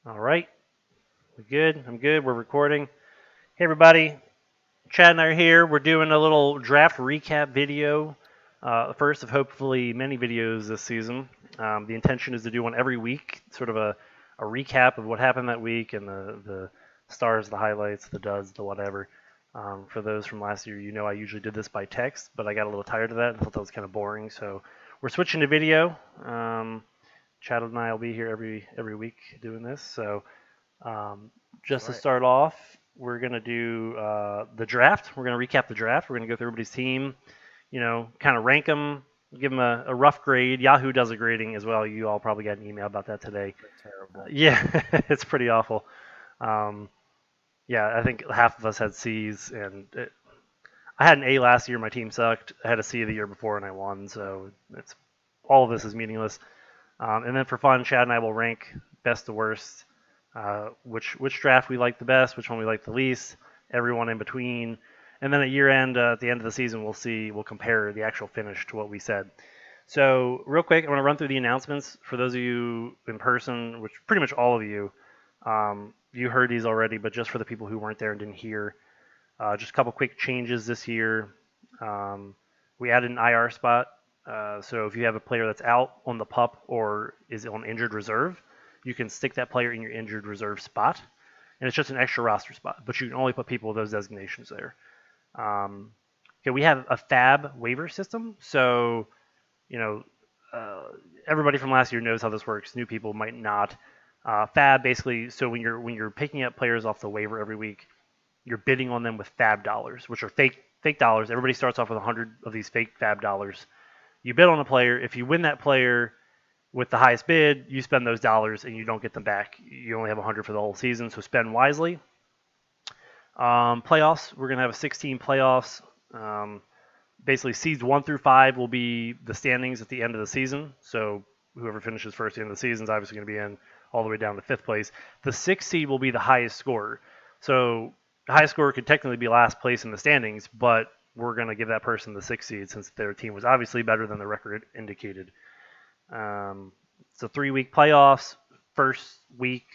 All right. We good? I'm good. We're recording. Hey, everybody. Chad and I are here. We're doing a little draft recap video. The first of hopefully many videos this season. The intention is to do one every week, sort of a recap of what happened that week and the stars, the highlights, the duds, the whatever. For those from last year, you know I usually did this by text, but I got a little tired of that and thought that was kind of boring. So we're switching to video. Chad and I will be here every week doing this. So um, That's just to right. start off, we're going to do the draft. We're going to recap the draft. We're going to go through everybody's team, kind of rank them, give them a rough grade. Yahoo does a grading as well. You all probably got an email about that today. They're terrible. Yeah, it's pretty awful. Um, yeah, I think half of us had C's, and I had an A last year. My team sucked. I had a C the year before, and I won. So it's all of this is meaningless. And then for fun, Chad and I will rank best to worst, which draft we like the best, which one we like the least, everyone in between, and then at year end, at the end of the season, we'll compare the actual finish to what we said. So real quick, I want to run through the announcements for those of you in person, which pretty much all of you. You heard these already, but just for the people who weren't there and didn't hear, just a couple quick changes this year. We added an IR spot. So if you have a player that's out on the pup or is on injured reserve, you can stick that player in your injured reserve spot, and it's just an extra roster spot. But you can only put people with those designations there. Um, okay, we have a Fab waiver system, so you know uh, everybody from last year knows how this works. New people might not. Fab basically, so when you're picking up players off the waiver every week, you're bidding on them with Fab dollars, which are fake dollars. Everybody starts off with 100 of these fake Fab dollars. You bid on a player. If you win that player with the highest bid, you spend those dollars and you don't get them back. You only have 100 for the whole season, so spend wisely. Playoffs, we're going to have a 16 playoffs. Um, Basically, seeds 1 through 5 will be the standings at the end of the season. So whoever finishes first at the end of the season is obviously going to be in all the way down to 5th place. The 6th seed will be the highest scorer. So the highest scorer could technically be last place in the standings, but we're going to give that person the 6th seed since their team was obviously better than the record indicated. So 3-week playoffs. First week,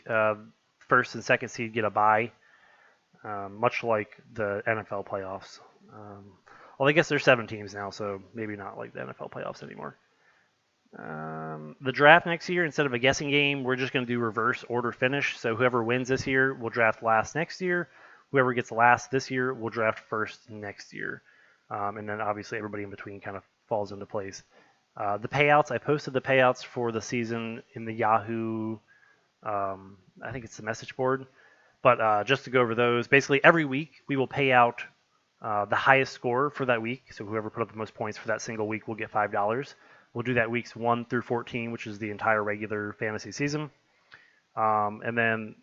first and second seed get a bye, much like the NFL playoffs. Well, I guess there's 7 teams now, so maybe not like the NFL playoffs anymore. The draft next year, instead of a guessing game, we're just going to do reverse order finish. So whoever wins this year will draft last next year. Whoever gets last this year will draft first next year. And then obviously everybody in between kind of falls into place. The payouts, I posted the payouts for the season in the Yahoo, I think it's the message board. But just to go over those, basically every week we will pay out the highest score for that week. So whoever put up the most points for that single week will get $5. We'll do that weeks 1 through 14, which is the entire regular fantasy season. And then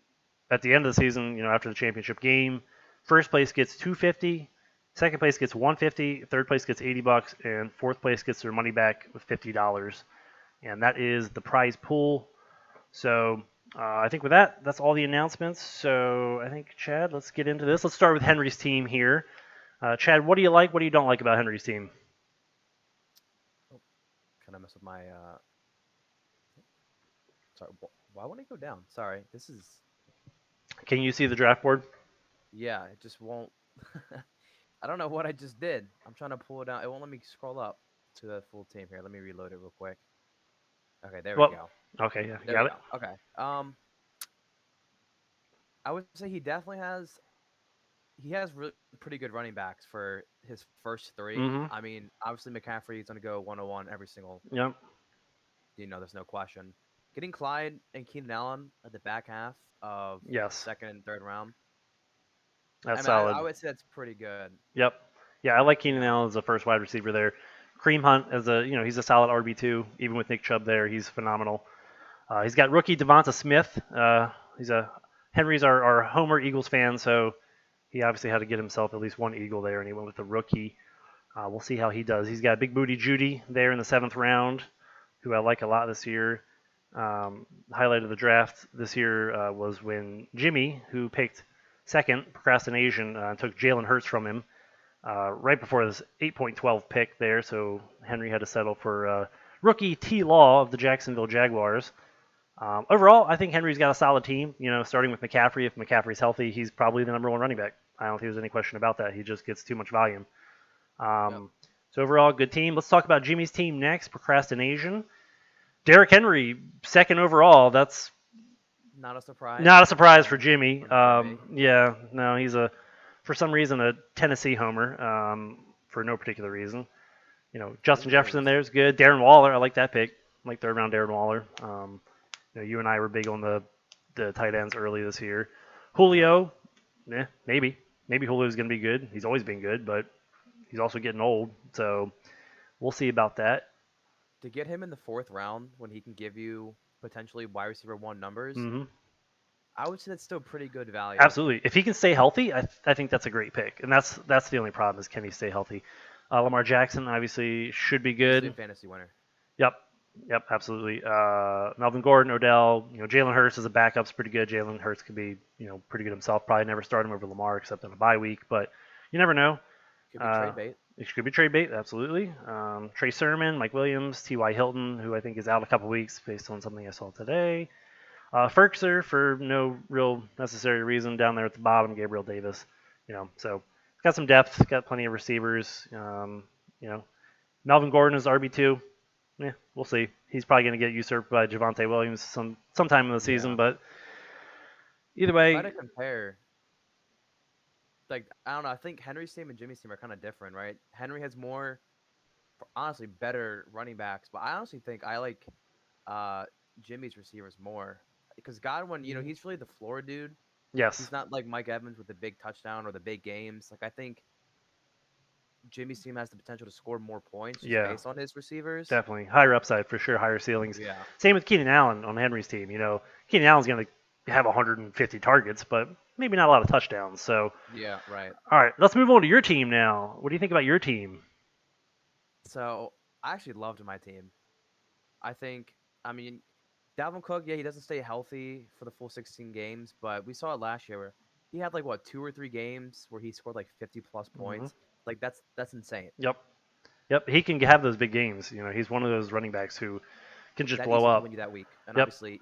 at the end of the season, after the championship game, first place gets 250, second place gets 150, third place gets $80, and fourth place gets their money back with $50. And that is the prize pool. So I think with that, that's all the announcements. So I think, Chad, let's get into this. Let's start with Henry's team here. Chad, what do you like? What do you don't like about Henry's team? Oh, kind of mess with my. Sorry, why won't it go down? Sorry, this is. Can you see the draft board? Yeah, it just won't. I don't know what I just did. I'm trying to pull it down. It won't let me scroll up to the full team here. Let me reload it real quick. Okay, there we Well, go. okay, yeah, you There we got it. go. Okay. I would say he definitely has. He has really pretty good running backs for his first three. Mm-hmm. I mean, obviously McCaffrey is going to go 101 every single. Yep. There's no question. Getting Clyde and Keenan Allen at the back half of the Yes, second and third round. I that's mean, I, solid. I would say that's pretty good. Yep. Yeah, I like You Keenan know, Allen as a first wide receiver there. Cream Hunt as he's a solid RB2. Even with Nick Chubb there, he's phenomenal. He's got rookie Devonta Smith. He's a Henry's our Homer Eagles fan, so he obviously had to get himself at least one Eagle there, and he went with the rookie. We'll see how he does. He's got Big Booty Judy there in the 7th round, who I like a lot this year. Highlight of the draft this year was when Jimmy, who picked second, procrastination, took Jalen Hurts from him right before this 8.12 pick there. So Henry had to settle for rookie T. Law of the Jacksonville Jaguars. Overall, I think Henry's got a solid team. Starting with McCaffrey. If McCaffrey's healthy, he's probably the number one running back. I don't think there's any question about that. He just gets too much volume. Yep. So overall, good team. Let's talk about Jimmy's team next. Procrastination. Derrick Henry, second overall. That's Not a surprise. not a surprise for Jimmy. From Jimmy. Yeah, no, he's for some reason, a Tennessee homer for no particular reason. Justin Who Jefferson is? there is good. Darren Waller, I like that pick. I like third round Darren Waller. You and I were big on the tight ends early this year. Yep. Julio, maybe Julio's going to be good. He's always been good, but he's also getting old, so we'll see about that. To get him in the 4th round when he can give you potentially wide receiver 1 numbers, Hmm. I would say that's still pretty good value. Absolutely. If he can stay healthy, I think that's a great pick, and that's the only problem is can he stay healthy? Lamar Jackson obviously should be Easily a good. fantasy winner. Yep. Yep, absolutely. Melvin Gordon, Odell, Jalen Hurts as a backup's pretty good. Jalen Hurts could be, pretty good himself. Probably never start him over Lamar except on a bye week, but you never know. Could be Uh, trade bait. it could be trade bait, absolutely. Trey Sermon, Mike Williams, T.Y. Hilton, who I think is out a couple weeks based on something I saw today. Ferkser for no real necessary reason down there at the bottom. Gabriel Davis, so got some depth, got plenty of receivers. Melvin Gordon is RB2. Yeah, we'll see. He's probably going to get usurped by Javonte Williams sometime in the season, Yeah. but either If I way, had to compare, like, I don't know, I think Henry's team and Jimmy's team are kind of different, right? Henry has more, honestly, better running backs, but I honestly think I like uh, Jimmy's receivers more. Because Godwin, he's really the floor dude. yes, He's not like Mike Evans with the big touchdown or the big games. Like, I think Jimmy's team has the potential to score more points just yeah, based on his receivers. definitely higher upside for sure, higher ceilings. Yeah. Same with Keenan Allen on Henry's team. Keenan Allen's going to have 150 targets, but maybe not a lot of touchdowns. So, Yeah, right. all right, let's move on to your team now. What do you think about your team? So I actually loved my team. I mean, Dalvin Cook, yeah, he doesn't stay healthy for the full 16 games, but we saw it last year where he had like what 2 or 3 games where he scored like 50 plus Hmm. points. Like that's insane. Yep, yep, he can have those big games. He's one of those running backs who can just That blow easily can win up. you that week. And Yep, obviously,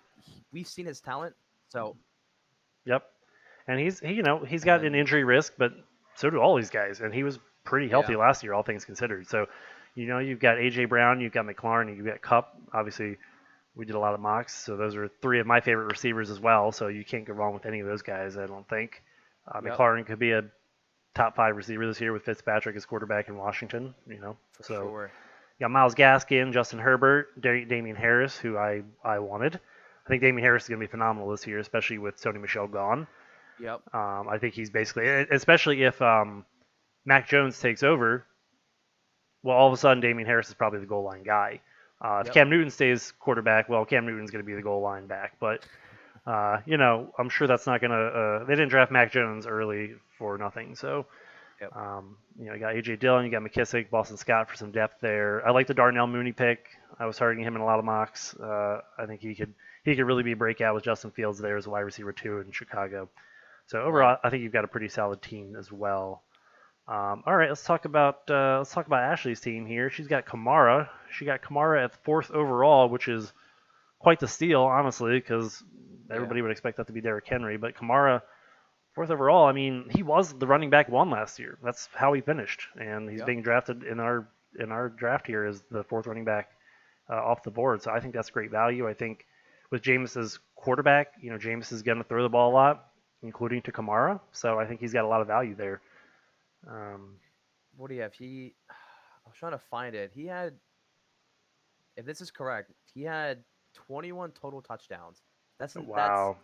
we've seen his talent. So yep. And he's got an and injury risk, but so do all these guys. And he was pretty healthy yeah, last year, all things considered. So, you've got AJ Brown, you've got McLaurin, and you've got Cup. Obviously, we did a lot of mocks, so those are three of my favorite receivers as well. So you can't go wrong with any of those guys, I don't think. yep, McLaurin could be a top five receiver this year with Fitzpatrick as quarterback in Washington. for So sure. you got Miles Gaskin, Justin Herbert, Damian Harris, who I wanted. I think Damian Harris is going to be phenomenal this year, especially with Sony Michelle gone. Yep, I think he's basically, especially if Mac Jones takes over, well, all of a sudden Damian Harris is probably the goal line guy. If yep, Cam Newton stays quarterback, well, Cam Newton's going to be the goal line back. But I'm sure that's not going to. They didn't draft Mac Jones early for nothing. So, yep, you got AJ Dillon, you got McKissick, Boston Scott for some depth there. I like the Darnell Mooney pick. I was targeting him in a lot of mocks. I think he could really be a breakout with Justin Fields there as a wide receiver too in Chicago. So right. overall, I think you've got a pretty solid team as well. All right, let's talk about Ashley's team here. She's got Kamara. She got Kamara at fourth overall, which is quite the steal, honestly, because Yeah, everybody would expect that to be Derrick Henry. But Kamara, fourth overall. I mean, he was the running back one last year. That's how he finished, and he's yep, being drafted in our draft here as the fourth running back off the board. So I think that's great value. I think with Jameis's quarterback, Jameis is going to throw the ball a lot, including to Kamara. So I think he's got a lot of value there. Um, what do you have? I was trying to find it. He had, if this is correct, he had 21 total touchdowns. That's wow.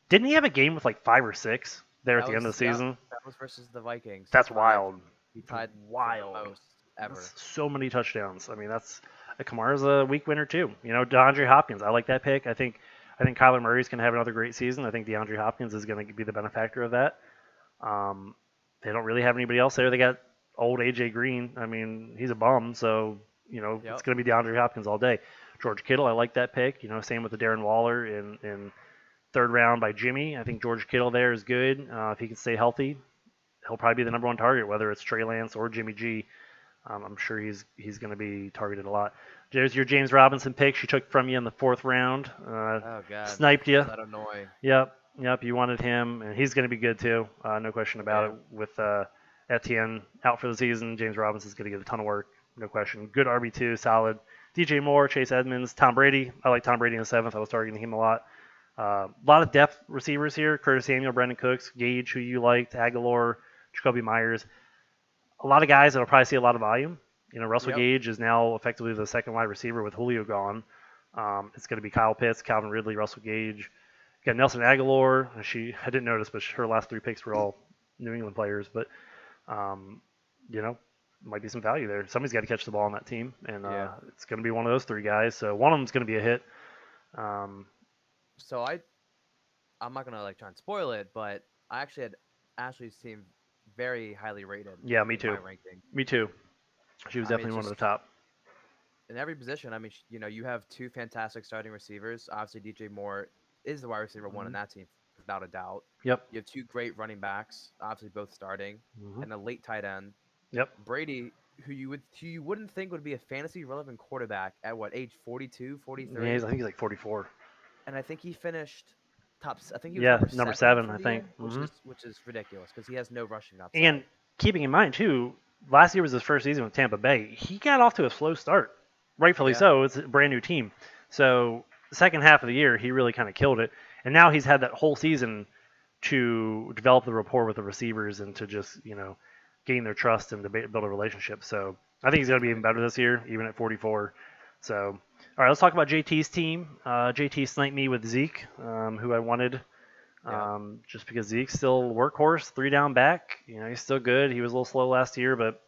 Didn't he have a game with like five or six there at That the end of was the yeah. season? That was versus the Vikings. That's 5. wild. He tied for the Wild. most ever. That's so many touchdowns. I mean, that's Kamara's a week winner too. DeAndre Hopkins. I like that pick. I think Kyler Murray's going to have another great season. I think DeAndre Hopkins is going to be the benefactor of that. Um, they don't really have anybody else there. They got old AJ Green. I mean, he's a bum, so it's Yep. going to be DeAndre Hopkins all day. George Kittle, I like that pick. Same with the Darren Waller in third round by Jimmy. I think George Kittle there is good. If he can stay healthy, he'll probably be the number one target, whether it's Trey Lance or Jimmy G. I'm sure he's going to be targeted a lot. There's your James Robinson pick. She took from you in the fourth round. Oh God, Sniped you. was that annoying? Yep, yep. You wanted him, and he's going to be good too. No question about it. Yeah, With Etienne out for the season, James Robinson's going to get a ton of work. No question. Good RB2, solid. DJ Moore, Chase Edmonds, Tom Brady. I like Tom Brady in the seventh. I was targeting him a lot. A lot of depth receivers here. Curtis Samuel, Brandon Cooks, Gage, who you liked, Aguilar, Jacoby Myers. A lot of guys that'll probably see a lot of volume. Russell yep, Gage is now effectively the second wide receiver with Julio gone. It's going to be Kyle Pitts, Calvin Ridley, Russell Gage. Got Nelson Aguilar. I didn't notice, but her last three picks were all New England players. But um, you know, might be some value there. Somebody's got to catch the ball on that team, and yeah. it's going to be one of those three guys. So one of them's going to be a hit. Um, So I'm not gonna like try and spoil it, but I actually had Ashley's team very highly rated yeah, me in my too. ranking. Me too. She was I mean, definitely one of just the top. in every position. I mean, you have two fantastic starting receivers. Obviously, DJ Moore is the wide receiver one Mm-hmm. in that team, without a doubt. Yep. You have two great running backs, obviously both starting, Mm-hmm. and a late tight end. Yep. Brady, who you wouldn't think would be a fantasy relevant quarterback at what age 42, Yeah, 43, I think he's like 44. and I think he finished top. I think he was Yeah, number number 7 seven, for I the think. year, Mm-hmm. which is ridiculous because he has no rushing And upside. keeping in mind too, last year was his first season with Tampa Bay. He got off to a slow start, rightfully Yeah, so. It's a brand new team, so the second half of the year he really kind of killed it. And now he's had that whole season to develop the rapport with the receivers and to just gain their trust and to build a relationship. So I think he's going to be I even mean, better this year, even at 44. So all right, let's talk about JT's team. JT sniped me with Zeke, who I wanted yep. just because Zeke's still workhorse, three down back. He's still good. He was a little slow last year, but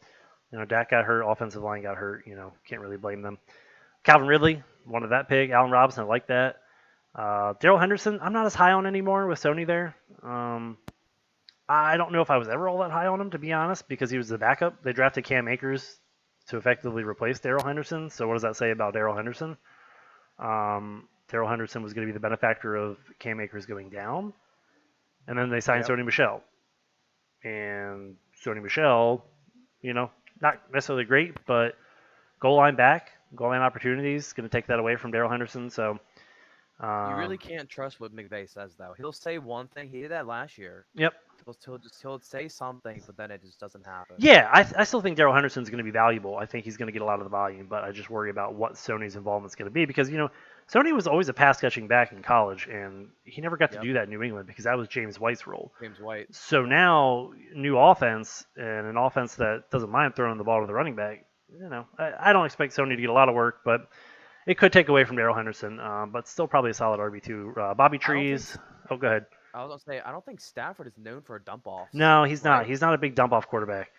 Dak got hurt, offensive line got hurt. Can't really blame them. Calvin Ridley, wanted that pick. Allen Robinson, I like that. Daryl Henderson, I'm not as high on anymore with Sony there. I don't know if I was ever all that high on him, to be honest, because he was the backup. They drafted Cam Akers to effectively replace Daryl Henderson. So what does that say about Daryl Henderson? Daryl Henderson was going to be the benefactor of Cam Akers going down. And then they signed Yep. Sony Michel. And Sony Michel, not necessarily great, but goal line back, goal line opportunities, going to take that away from Daryl Henderson. So, You really um, can't trust what McVay says though. He'll say one thing. He did that last year. yep. He'll say something, but then it just doesn't happen. Yeah, I still think Daryl Henderson's going to be valuable. I think he's going to get a lot of the volume, but I just worry about what Sony's involvement's going to be because, Sony was always a pass catching back in college, and he never got to Yep. do that in New England because that was James White's role. James White. So now, new offense and an offense that doesn't mind throwing the ball to the running back. I don't expect Sony to get a lot of work, but it could take away from Daryl Henderson. But still probably a solid RB2. Bobby I don't think. Trees. Oh, go ahead. I was gonna say I don't think Stafford is known for dump offs, No, he's not. right? He's not a big dump off quarterback.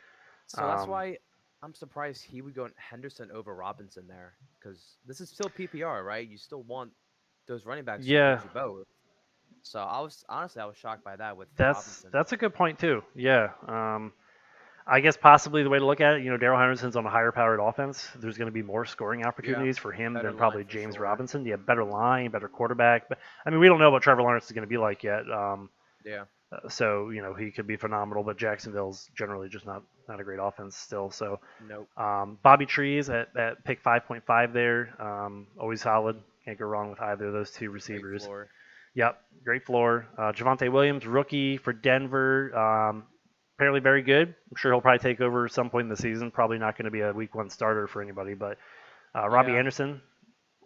So that's Um, why I'm surprised he would go Henderson over Robinson there, because this is still PPR, right? You still want those running backs to yeah, produce you both. So I was shocked by that with that's Robinson. that's a good point too. Yeah. I guess possibly the way to look at it, Daryl Henderson's on a higher powered offense. There's going to be more scoring Yeah, opportunities for him better than line probably for James sure. Robinson. You have better line, better quarterback. But I mean, we don't know what Trevor Lawrence is going to be like yet. Yeah. So he could be phenomenal, but Jacksonville's generally just not a great offense still. So Nope. Bobby Trees at pick 5.5 there, always solid. Can't go wrong with either of those two Great receivers. floor. Yep, great floor. Javonte Williams, rookie for Denver. Apparently very good. I'm sure he'll probably take over at some point in the season. Probably not going to be a week one starter for anybody, but Robbie Yeah. Anderson,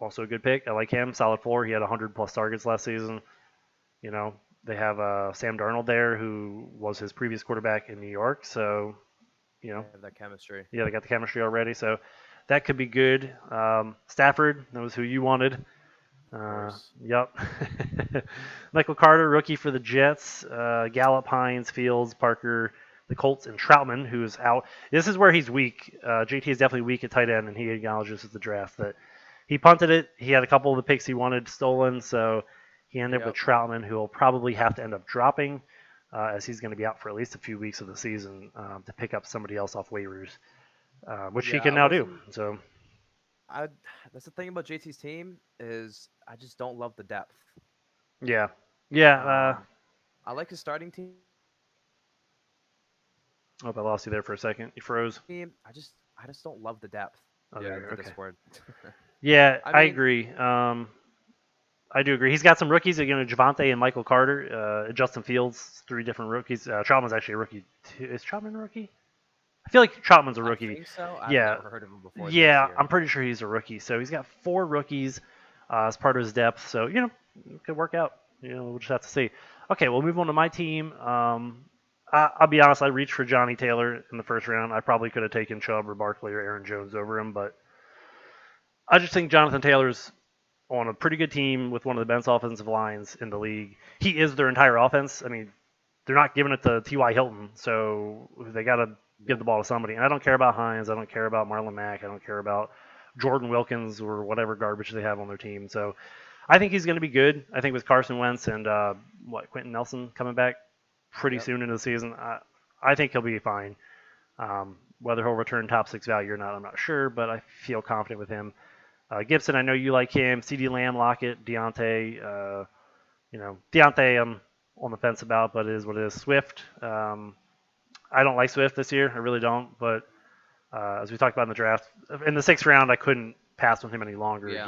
also a good pick. I like him. Solid floor. He had 100 plus targets last season. You know, they have Sam Darnold there, who was his previous quarterback in New York. So, They have that chemistry. yeah, they got the chemistry already. So that could be good. Stafford, that was who you wanted. Of course. Yep. Michael Carter, rookie for the Jets. Gallup, Hines, Fields, Parker, the Colts, and Troutman, who's out. This is where he's weak. JT is definitely weak at tight end, and he acknowledges at the draft that he punted it. He had a couple of the picks he wanted stolen, so he ended up with Yep. Troutman, who will probably have to end up dropping, as he's going to be out for at least a few weeks of the season to pick up somebody else off waivers, which he Yeah. can now do. So, I. That's the thing about JT's team is I just don't love the depth. yeah. Yeah. I like his starting team. I hope I lost you there for a second. You froze. I just I just don't love the depth Yeah, in the Okay. Discord. Yeah, I I mean, agree. I do agree. He's got some rookies, Javante and Michael Carter, Justin Fields, three different rookies. Troutman's actually a rookie too. Is Troutman a rookie? I feel like Troutman's a I rookie. think so. I've Yeah, never heard of him before this yeah, year. I'm pretty sure he's a rookie. So he's got four rookies as part of his depth. So it could work out. We'll just have to see. Okay, we'll move on to my team. I'll be honest. I reached for Johnny Taylor in the first round. I probably could have taken Chubb or Barkley or Aaron Jones over him, but I just think Jonathan Taylor's on a pretty good team with one of the best offensive lines in the league. He is their entire offense. I mean, they're not giving it to T.Y. Hilton, so they got to give Nope. the ball to somebody. And I don't care about Hines. I don't care about Marlon Mack. I don't care about Jordan Wilkins or whatever garbage they have on their team. So I think he's going to be good. I think with Carson Wentz and Quentin Nelson coming back pretty Yep. soon into the season, I think he'll be fine. Whether he'll return top six value or not, I'm not sure, but I feel confident with him. Gibson, I know you like him. C.D. Lamb, Lockett, Deontay. Deontay, I'm on the fence about, but it is what it is. Swift, I don't like Swift this year. I really don't. But as we talked about in the draft, in the sixth round, I couldn't pass on him any longer. Yeah.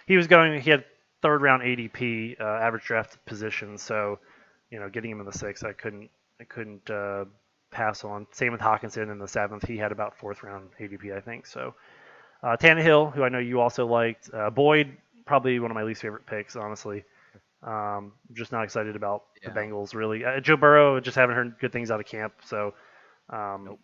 He was going. He had third round ADP, average draft position. So, getting him in the sixth, I couldn't pass on. Same with Hawkinson in the seventh. He had about fourth round ADP, I think. So, Tannehill, who I know you also liked. Boyd, probably one of my least favorite picks, honestly. Just not excited about the Yeah. Bengals really. Joe Burrow, just haven't heard good things out of camp. So um, Nope.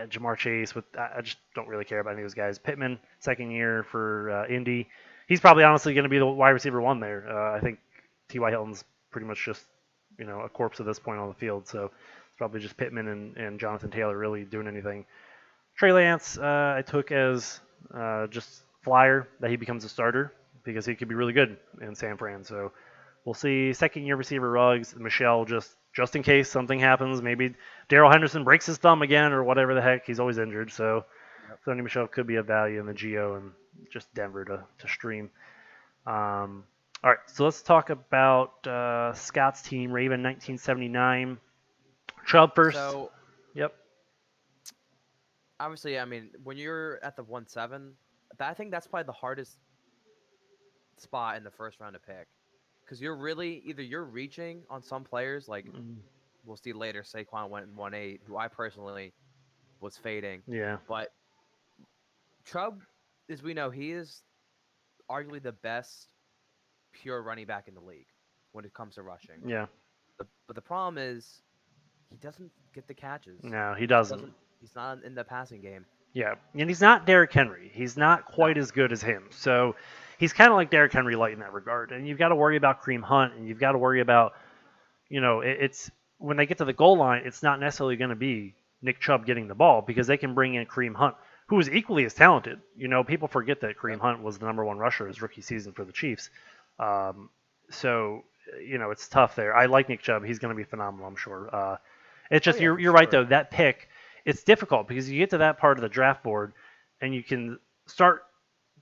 Jamar Chase, I just don't really care about any of those guys. Pittman, second year for Indy. He's probably honestly going to be the wide receiver one there. I think T.Y. Hilton's pretty much just a corpse at this point on the field. So it's probably just Pittman and Jonathan Taylor really doing anything. Trey Lance, I took as just flyer that he becomes a starter because he could be really good in San Fran. So we'll see. Second year receiver Ruggs, Michelle, just in case something happens. Maybe Daryl Henderson breaks his thumb again or whatever the heck. He's always injured. So Yep. Sony Michelle could be a value in the Geo and just Denver to stream. All right, so let's talk about Scott's team, Raven 1979. Chubb first. So Yep. obviously, I mean, when you're at the 1-7, I think that's probably the hardest spot in the first round to pick, because you're really either you're reaching on some players like Mm, we'll see later. Saquon went in 1-8, who I personally was fading, yeah. but Chubb, as we know, he is arguably the best pure running back in the league when it comes to rushing. Yeah. But the problem is he doesn't get the catches. No, he He just doesn't. doesn't. He's not in the passing game. Yeah, and he's not Derrick Henry. He's not quite No. as good as him. So he's kind of like Derrick Henry light in that regard. And you've got to worry about Kareem Hunt, and you've got to worry about, it's when they get to the goal line, it's not necessarily going to be Nick Chubb getting the ball because they can bring in Kareem Hunt, who is equally as talented. People forget that Kareem Yep. Hunt was the number one rusher his rookie season for the Chiefs. Um, so it's tough there. I like Nick Chubb. He's going to be phenomenal, I'm sure. It's Oh just yeah, for you're right sure. though. That pick, it's difficult because you get to that part of the draft board, and you can start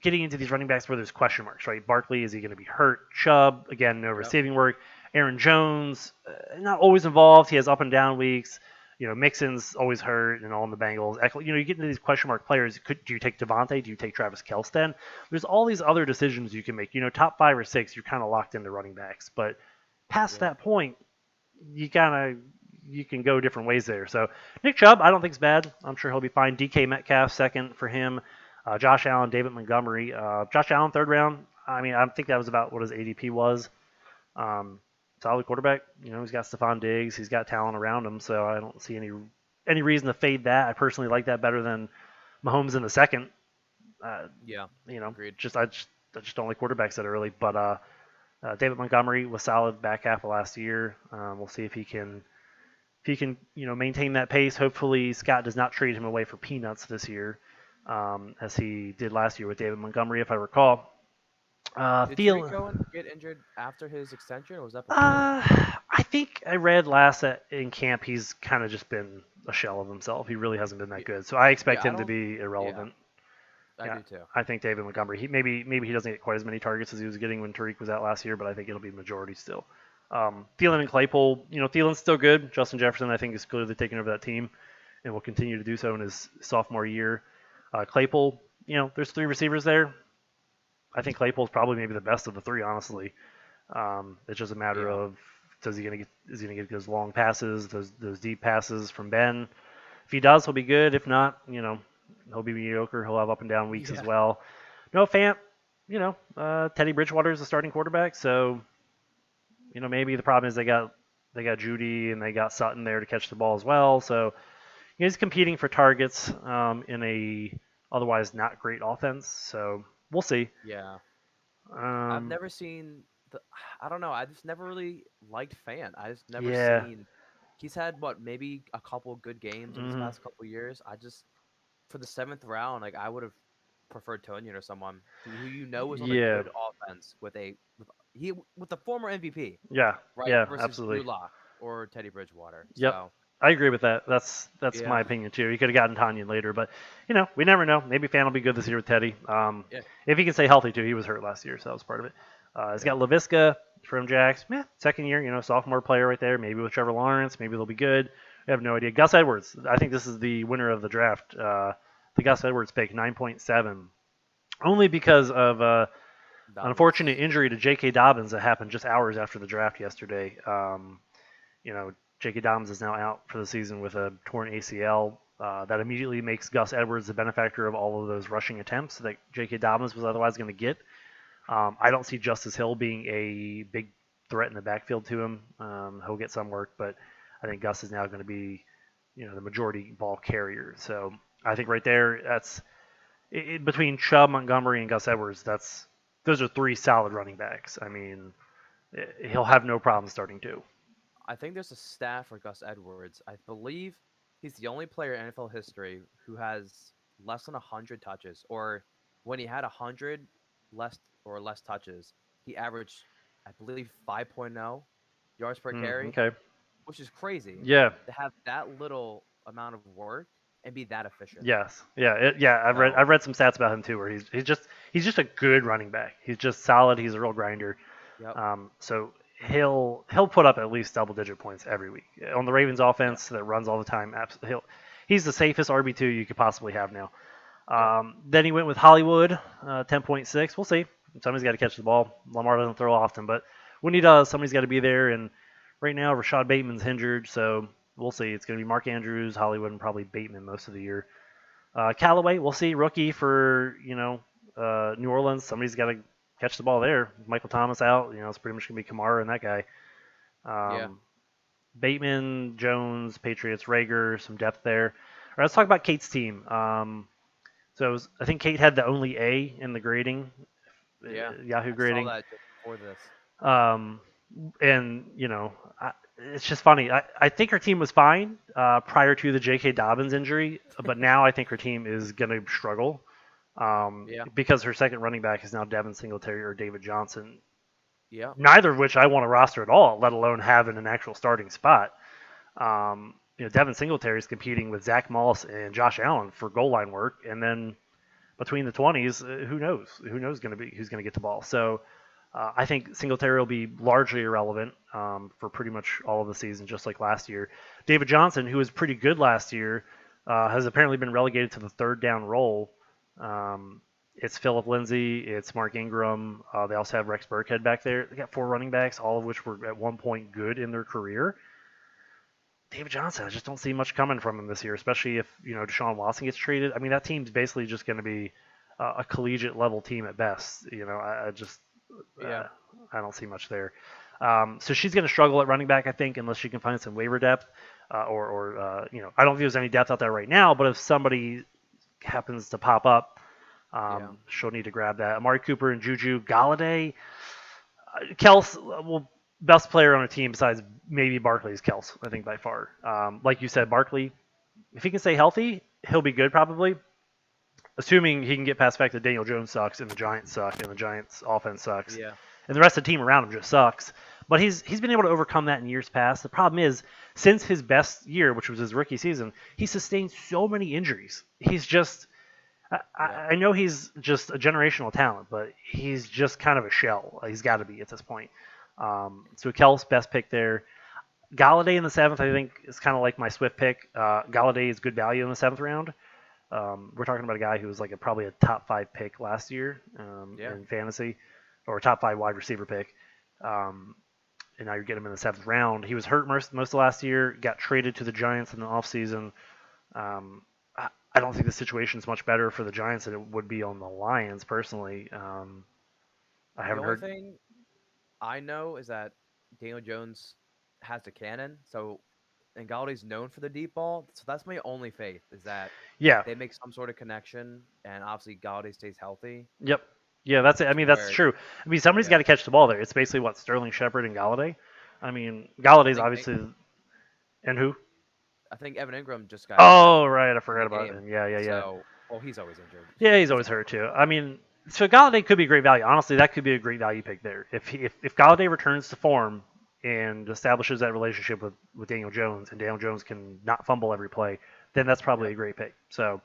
getting into these running backs where there's question marks, right? Barkley, is he going to be hurt? Chubb, again, no Yep. receiving work. Aaron Jones, not always involved. He has up and down weeks. Mixon's always hurt and all in the Bengals. You get into these question mark players. Do you take Devontae? Do you take Travis Kelce? There's all these other decisions you can make. Top 5 or 6, you're kind of locked into running backs. But past Yep. that point, you can go different ways there. So Nick Chubb, I don't think is bad. I'm sure he'll be fine. DK Metcalf second for him. Josh Allen, David Montgomery. Josh Allen third round. I mean, I think that was about what his ADP was. Um, Solid quarterback. He's got Stephon Diggs. He's got talent around him. So I don't see any reason to fade that. I personally like that better than Mahomes in the second. Uh, Yeah. Agreed. I just don't like quarterbacks that early. But David Montgomery was solid back half of last year. We'll see if he can maintain that pace. Hopefully Scott does not trade him away for peanuts this year, as he did last year with David Montgomery, if I recall. Did Feel Tariq get injured after his extension, or was that before? uh, I think I read last in camp he's kind of just been a shell of himself. He really hasn't been that Y- good, so I expect Yeah, I him to don't. be Yeah, irrelevant. I Yeah, do too. I think David Montgomery. Maybe he doesn't get quite as many targets as he was getting when Tariq was out last year, but I think it'll be majority still. Thielen and Claypool, Thielen's still good. Justin Jefferson, I think, is clearly taking over that team and will continue to do so in his sophomore year. Claypool, there's three receivers there. I think Claypool's probably maybe the best of the three, honestly. It's just a matter Yeah. of is he gonna get those long passes, those deep passes from Ben. If he does, he'll be good. If not, he'll be mediocre. He'll have up and down weeks as Yeah. well. No Fant, Teddy Bridgewater is the starting quarterback, so maybe the problem is they got Judy and they got Sutton there to catch the ball as well. So he's competing for targets in a otherwise not great offense. So we'll see. Yeah. I've Um, never seen the. I don't know. I just never really liked Fan. I just never yeah. seen. He's had what maybe a couple good games in these hmm past couple years. I just for the seventh round, like I would have preferred Tonyan or someone who was on a Yeah. good offense with the former MVP, Yeah. right? Yeah. Versus Drew Absolutely. Lock or Teddy Bridgewater. Yep. So I agree with that. That's my yeah, opinion too. He could have gotten Tanyan later, but we never know. Maybe Fan will be good this year with Teddy. yeah, If he can stay healthy too, he was hurt last year, so that was part of it. He's yeah, got Laviska from Jacks. Second year, sophomore player right there. Maybe with Trevor Lawrence, maybe they'll be good. I have no idea. Gus Edwards. I think this is the winner of the draft. The Gus Edwards pick, 9.7, only because of unfortunate Dobbins. injury to J.K. Dobbins that happened just hours after the draft yesterday. You know, J.K. Dobbins is now out for the season with a torn ACL. That immediately makes Gus Edwards the benefactor of all of those rushing attempts that J.K. Dobbins was otherwise going to get. I don't see Justice Hill being a big threat in the backfield to him. He'll get some work, but I think Gus is now going to be, the majority ball carrier. So I think right there, that's between Chubb, Montgomery, and Gus Edwards. Those are three solid running backs. I mean, he'll have no problem starting two. I think there's a stat for Gus Edwards. I believe he's the only player in NFL history who has less than 100 touches, or when he had 100 less touches, he averaged, I believe, 5.0 yards per carry, Okay. which is crazy Yeah. to have that little amount of work and be that efficient. Yes. Yeah. Yeah. I've read So, I've read some stats about him too, where he's just a good running back. He's just solid. He's a real grinder. yep, So he'll put up at least double digit points every week on the Ravens yeah, offense that runs all the time. He's the safest RB2 you could possibly have now. yep, Then he went with Hollywood, 10.6. We'll see. Somebody's got to catch the ball. Lamar doesn't throw often, but when he does, somebody's got to be there. And right now, Rashad Bateman's injured, so we'll see. It's going to be Mark Andrews, Hollywood, and probably Bateman most of the year. Callaway, we'll see. Rookie for New Orleans. Somebody's got to catch the ball there. Michael Thomas out. It's pretty much going to be Kamara and that guy. yeah, Um, Bateman, Jones, Patriots, Rager, some depth there. All right, let's talk about Kate's team. I think Kate had the only A in the grading, yeah. Yahoo I saw grading. that just before this. Um, and it's just funny. I think her team was fine prior to the J.K. Dobbins injury, but now I think her team is going to struggle Yeah, because her second running back is now Devin Singletary or David Johnson. yeah, Neither of which I want to roster at all, let alone have in an actual starting spot. Devin Singletary is competing with Zach Moss and Josh Allen for goal line work, and then between the 20s, who knows? Who knows who's going to get the ball? So I think Singletary will be largely irrelevant for pretty much all of the season, just like last year. David Johnson, who was pretty good last year, has apparently been relegated to the third down role. It's Philip Lindsay, it's Mark Ingram. They also have Rex Burkhead back there. They got four running backs, all of which were at one point good in their career. David Johnson, I just don't see much coming from him this year, especially if Deshaun Watson gets traded. I mean, that team's basically just going to be a collegiate level team at best. I just yeah, I don't see much there. So she's going to struggle at running back, I think, unless she can find some waiver depth, or I don't think there's any depth out there right now. But if somebody happens to pop up, yeah. she'll need to grab that. Amari Cooper and Juju Galladay, Kels, well, best player on a team besides maybe Barkley is Kels, I think by far. Like you said, Barkley, if he can stay healthy, he'll be good probably. Assuming he can get past the fact that Daniel Jones sucks and the Giants suck and the Giants offense sucks Yeah. and the rest of the team around him just sucks. But he's been able to overcome that in years past. The problem is, since his best year, which was his rookie season, he sustained so many injuries. He's just I know he's just a generational talent, but he's just kind of a shell. He's got to be at this point. So Kel's best pick there. Galladay in the seventh, I think, is kind of like my Swift pick. Galladay is good value in the seventh round. We're talking about a guy who was like probably a top 5 pick last year Yeah. in fantasy, or a top 5 wide receiver pick. Um, and now you're getting him in the 7th round. He was hurt most of last year, got traded to the Giants in the offseason. I don't think the situation is much better for the Giants than it would be on the Lions, personally. I The haven't only heard. thing I know is that Daniel Jones has the cannon, so and Galladay's known for the deep ball. So that's my only faith is that Yeah, they make some sort of connection, and obviously Galladay stays healthy yep. Yeah, that's it. I to mean, that's where, true. I mean, somebody's got yeah, to catch the ball there. It's basically what Sterling Shepard and Galladay. I mean, I Galladay's think obviously, and who? I think Evan Ingram just got injured Oh, right, I in forgot the about game. him. Yeah, yeah, yeah. So, well, he's always injured. Yeah, he's always So, hurt too. I mean, so Galladay could be great value. Honestly, that could be a great value pick there. If Galladay returns to form and establishes that relationship with Daniel Jones, and Daniel Jones can not fumble every play, then that's probably yep. a great pick. So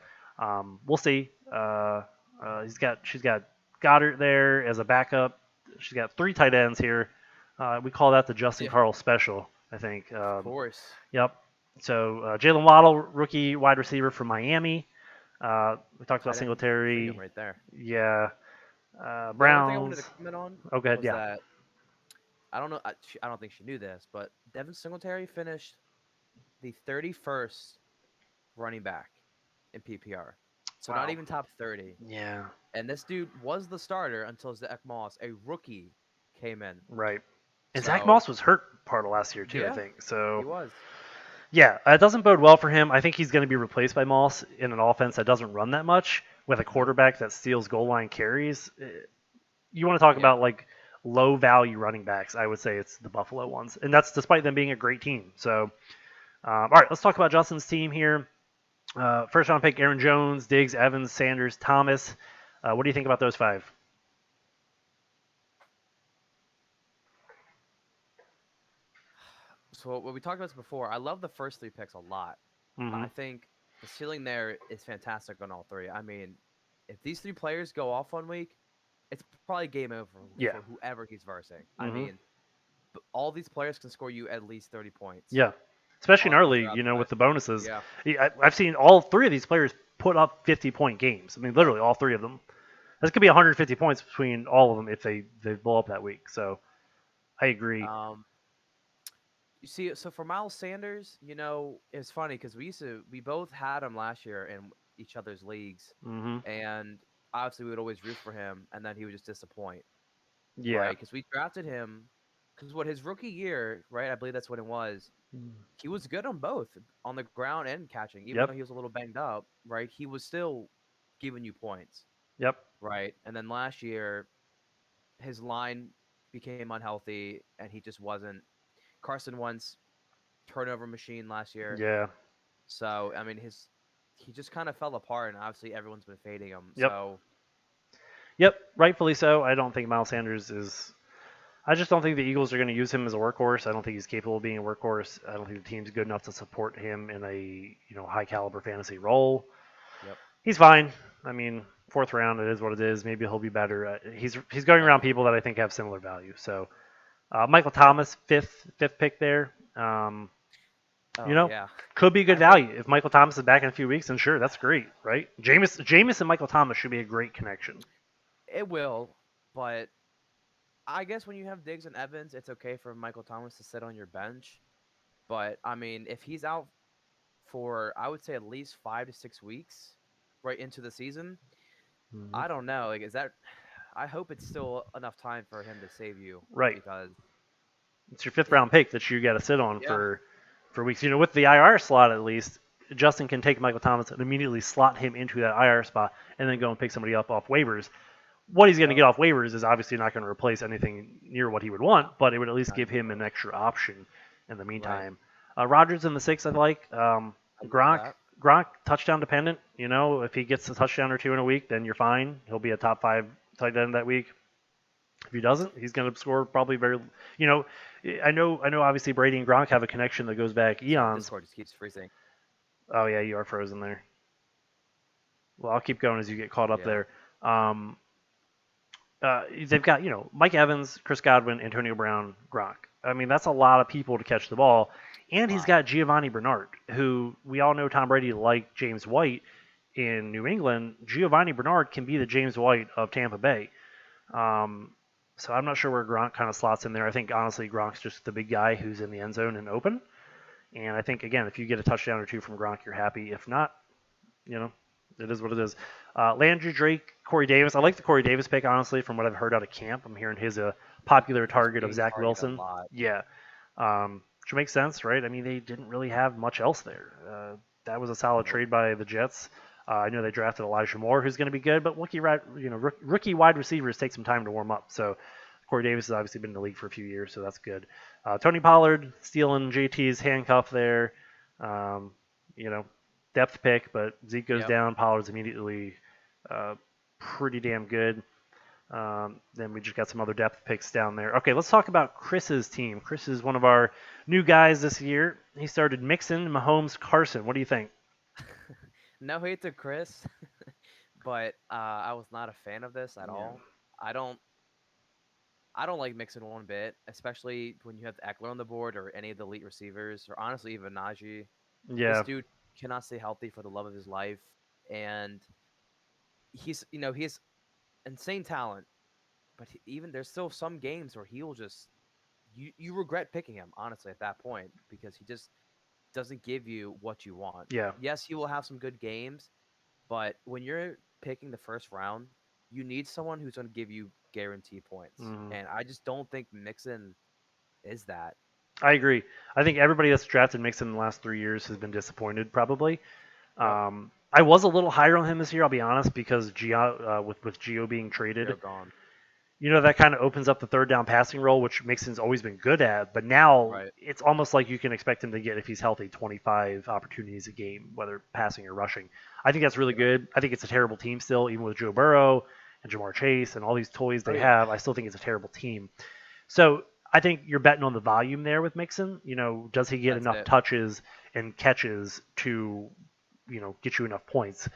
we'll see. She's got Goddard there as a backup. She's got 3 tight ends here. We call that the Justin Yeah, Carl special, I think. of course. Yep. So Jalen Waddle, rookie wide receiver from Miami. We talked about Tight end freedom Singletary. right there. Yeah. The only thing I wanted to Browns. comment on Oh, go ahead. was Yeah. that I don't know. I don't think she knew this, but Devin Singletary finished the 31st running back in PPR. So not Wow. even top 30. Yeah. And this dude was the starter until Zach Moss, a rookie, came in. Right. And Zach So Moss was hurt part of last year too, I yeah, think. he So was. yeah, it doesn't bode well for him. I think he's going to be replaced by Moss in an offense that doesn't run that much with a Nope. quarterback that steals goal line carries. You want to talk Yeah. about like low value running backs? I would say it's the Buffalo ones, and that's despite them being a great team. So all right, let's talk about Justin's team here. First round pick: Aaron Jones, Diggs, Evans, Sanders, Thomas. What do you think about those 5? So what we talked about this before. I love the first 3 picks a lot. Mm-hmm. I think the ceiling there is fantastic on all 3. I mean, if these 3 players go off 1 week, it's probably game over Yeah. for whoever he's versing. I Mm-hmm. mean, all these players can score you at least 30 points Yeah. Especially in our league, throughout the with night. the bonuses. Yeah. I've seen all 3 of these players put up 50-point games. I mean, literally all 3 of them. This could be 150 points between all of them if they blow up that week. So I agree. Um, you see, so for Miles Sanders, it's funny because we both had him last year in each other's leagues, Mm-hmm. and obviously we would always root for him, and then he would just disappoint, right? Yeah. Because we drafted him, because what his rookie year, right? I believe that's what it was. He was good on both, on the ground and catching, even though Yep. he was a little banged up, right? He was still giving you points, Yep. right? And then last year, his line became unhealthy, and he just wasn't. Carson Wentz turnover machine last year. Yeah. So I mean, he just kind of fell apart, and obviously everyone's been fading him. Yep. So Yep. Rightfully so. I don't think Miles Sanders is. I just don't think the Eagles are going to use him as a workhorse. I don't think he's capable of being a workhorse. I don't think the team's good enough to support him in a high caliber fantasy role. yep, He's fine. I mean, 4th round, it is what it is. Maybe he'll be better. He's going around exactly. people that I think have similar value. So Michael Thomas, fifth pick there. You Oh know, yeah, could be good I think value if Michael Thomas is back in a few weeks. Then sure, that's great, right? Jameis and Michael Thomas should be a great connection. it will, but I guess when you have Diggs and Evans, it's okay for Michael Thomas to sit on your bench. But I mean, if he's out for, I would say at least 5 to 6 weeks, right into the season, Mm-hmm. I don't know. Like, is that? I hope it's still enough time for him to save you Right. because It's your fifth it, round pick that you got to sit on yeah, for weeks. With the IR slot at least, Justin can take Michael Thomas and immediately slot him into that IR spot, and then go and pick somebody up off waivers. What he's going to yep, get off waivers is obviously not going to replace anything near what he would want, but it would at least not give even him an close. extra option in the Right. meantime. Rodgers in the 6th, I like. I love Gronk, that. Gronk touchdown dependent. If he gets a touchdown or 2 in a week, then you're fine. He'll be a top 5 tight end that week. If he doesn't, he's going to score probably very. You know, I know. Obviously, Brady and Gronk have a connection that goes back Sorry, eons. Discord just keeps freezing. Oh yeah, you are frozen there. Well, I'll keep going as you get caught up Yeah. there. Um, they've got Mike Evans, Chris Godwin, Antonio Brown, Gronk. I mean, that's a lot of people to catch the ball, and he's Lot. got Giovanni Bernard, who we all know Tom Brady liked James White, in New England, Giovanni Bernard can be the James White of Tampa Bay. Um, so I'm not sure where Gronk kind of slots in there. I think honestly Gronk's just the big guy who's in the end zone and open. And I think again, if you get a touchdown or two from Gronk, you're happy. If not, you know, it is what it is. Landry Drake, Corey Davis. I like the Corey Davis pick honestly. From what I've heard out of camp, I'm hearing he's a popular He's target of being Zach targeted Wilson. a lot. Yeah, which makes sense, right? I mean, they didn't really have much else there. That was a solid Nope. trade by the Jets. I know they drafted Elijah Moore, who's going to be good, but rookie wide receivers take some time to warm up. So Corey Davis has obviously been in the league for a few years, so that's good. Tony Pollard stealing JT's handcuff there. Um, you know, depth pick, but Zeke goes Yep. down. Pollard's immediately uh, pretty damn good. Then we just got some other depth picks down there. Okay, let's talk about Chris's team. Chris is one of our new guys this year. He started Mixon, Mahomes, Carson. What do you think? No hate to Chris, but I was not a fan of this at Yeah. all. I don't I don't like Mixon one bit, especially when you have Eckler on the board or any of the elite receivers, or honestly even Najee. This Yeah. dude cannot stay healthy for the love of his life, and he's insane talent. But even there's still some games where he'll just you regret picking him honestly at that point because he just doesn't give you what you want. Yeah. Yes, he will have some good games, but when you're picking the first round, you need someone who's going to give you guarantee points. Mhm. And I just don't think Mixon is that. I agree. I think everybody that's drafted Mixon in the last 3 years has been disappointed, probably. Yep. I was a little higher on him this year, I'll be honest, because with Gio being traded, They're gone. that kind of opens up the third down passing role, which Mixon's always been good at. But now Right. it's almost like you can expect him to get, if he's healthy, 25 opportunities a game, whether passing or rushing. I think that's really Yep. good. I think it's a terrible team still, even with Joe Burrow and Jamar Chase and all these toys Oh they yeah. have. I still think it's a terrible team. So I think you're betting on the volume there with Mixon. Does he get That's enough it. touches and catches to, get you enough points?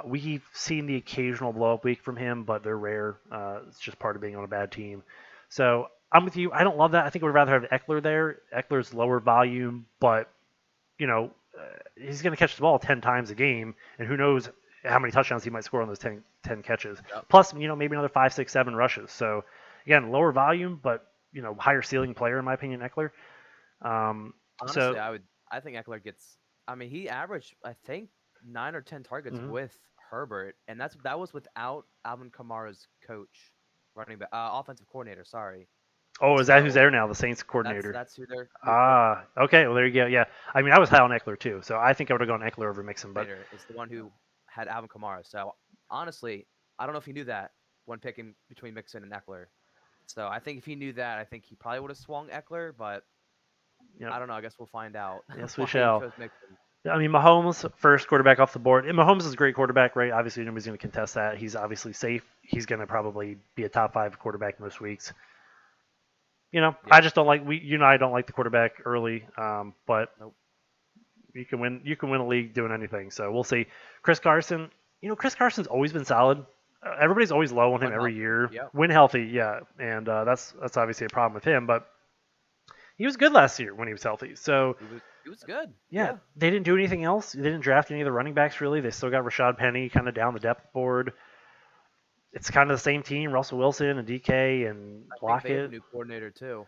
We've seen the occasional blow up week from him, but they're rare. It's just part of being on a bad team. So I'm with you. I don't love that. I think I would rather have Eckler there. Eckler's lower volume, but you know he's going to catch the ball 10 times a game, and who knows how many touchdowns he might score on those 10 catches. Yep. Plus, maybe another 5, 6, 7 rushes. So again, lower volume, but higher ceiling player in my opinion, Eckler. Honestly, So I think Eckler gets. I mean, he averaged I think 9 or 10 targets mhm. with Herbert, and that was without Alvin Kamara's coach, running back, offensive coordinator. Sorry. Oh, is that who's So there now? The Saints that's coordinator. that's who they're Ah, okay. Well, there you go. Yeah, I mean, I was high on Eckler too, so I think I would have gone Eckler over Mixon. But coordinator is the one who had Alvin Kamara. So honestly, I don't know if he knew that when picking between Mixon and Eckler. So I think if he knew that, I think he probably would have swung Eckler, but yeah, I don't know. I guess we'll find out yes, we why he shall. chose Mixon. I mean, Mahomes first quarterback off the board. And Mahomes is a great quarterback, right? Obviously, nobody's going to contest that. He's obviously safe. He's going to probably be a top 5 quarterback most weeks. I Yep. just don't like I don't like the quarterback early. But Nope. you can win. You can win a league doing anything. So we'll see. Chris Carson. Chris Carson's always been solid. Everybody's always low on him When every healthy. year. Yep. When healthy, yeah, and that's obviously a problem with him. But he was good last year when he was healthy. So He was good. yeah, Yeah. they didn't do anything else. They didn't draft any of the running backs really. They still got Rashad Penny kind of down the depth board. It's kind of the same team: Russell Wilson and DK and I think they have a Lockett. new coordinator too.